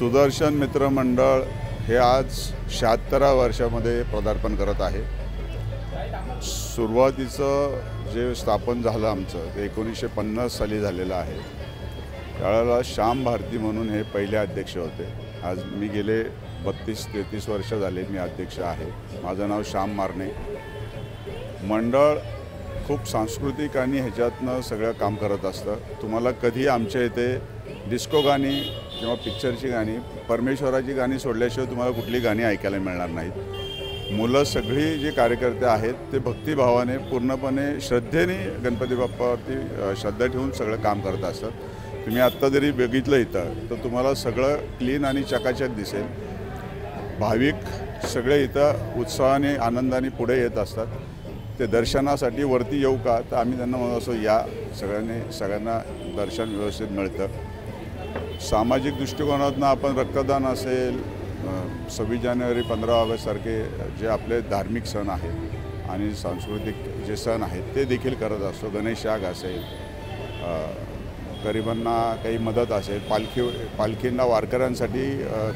सुदर्शन मित्र मंडळ हे आज 76व्या वर्षामध्ये पदार्पण करत आहे। सुरुवातीचं जे स्थापन झालं आमचं ते 1950 साली झालेलं आहे। त्यावेळेला श्याम भारती म्हणून हे पहिले अध्यक्ष होते। आज मी गेले 32-33 वर्ष झाले मी अध्यक्ष आहे। माझं नाव श्याम मारणे। मंडळ खूप सांस्कृतिक आणि ह्याच्यातनं सगळं काम करत असतं। तुम्हाला कधी आमच्या इथे डिस्को गाणी किंवा पिक्चरची गाणी, परमेश्वराची गाणी सोडल्याशिवाय तुम्हाला कुठली गाणी ऐकायला मिळणार नाहीत। मुलं सगळी जे कार्यकर्ते आहेत ते भक्तिभावाने पूर्णपणे श्रद्धेने गणपती बाप्पावरती श्रद्धा ठेवून सगळं काम करत असतात। तुम्ही आत्ता जरी बघितलं इथं तर तुम्हाला सगळं क्लीन आणि चकाचक दिसेल। भाविक सगळे इथं उत्साहाने आनंदाने पुढे येत असतात। ते दर्शनासाठी वरती येऊ का तर आम्ही त्यांना म्हणत असो या, सगळ्यांना दर्शन व्यवस्थित मिळतं। सामाजिक दृष्टिकोनातून आपण रक्तदान असेल, 26 जानेवारी 15 ऑगस्ट सारखे जे आपले धार्मिक सण आहेत आणि सांस्कृतिक जे सण आहेत ते देखील करत असतो। गणेश याग असेल, गरिबांना काही मदत असेल, पालखींना वारकऱ्यांसाठी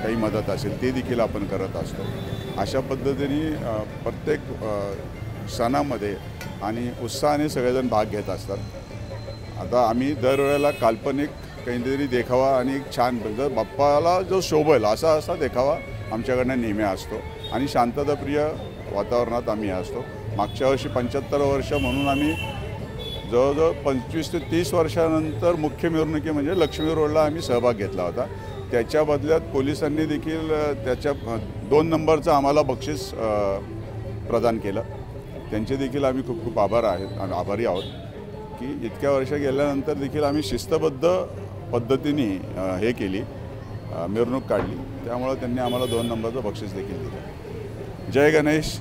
काही मदत असेल ते देखील आपण करत असतो। अशा पद्धतीने प्रत्येक सणामध्ये आणि उत्साहाने सगळेजण भाग घेत असतात। आता आम्ही दरवेळेला काल्पनिक काहीतरी देखावा आणि एक छान जर बाप्पाला जो शोभेल असा देखावा आमच्याकडनं नेहमी असतो आणि शांतताप्रिय वातावरणात आम्ही असतो। मागच्या वर्षी 75 वर्ष म्हणून आम्ही जवळजवळ 25 ते 30 वर्षानंतर मुख्य मिरवणुकी म्हणजे लक्ष्मी रोडला आम्ही सहभाग घेतला होता। त्याच्या बदल्यात पोलिसांनी देखील त्याच्या 2 नंबरचं आम्हाला बक्षीस प्रदान केलं। त्यांचे देखील आम्ही खूप आभारी आहोत की इतक्या वर्ष गेल्यानंतर देखील आम्ही शिस्तबद्ध पद्धतीने हे केली, मिरवणूक काढली। त्यामुळे त्यांनी आम्हाला 2 नंबरचं बक्षीस देखील दिलं। जय गणेश,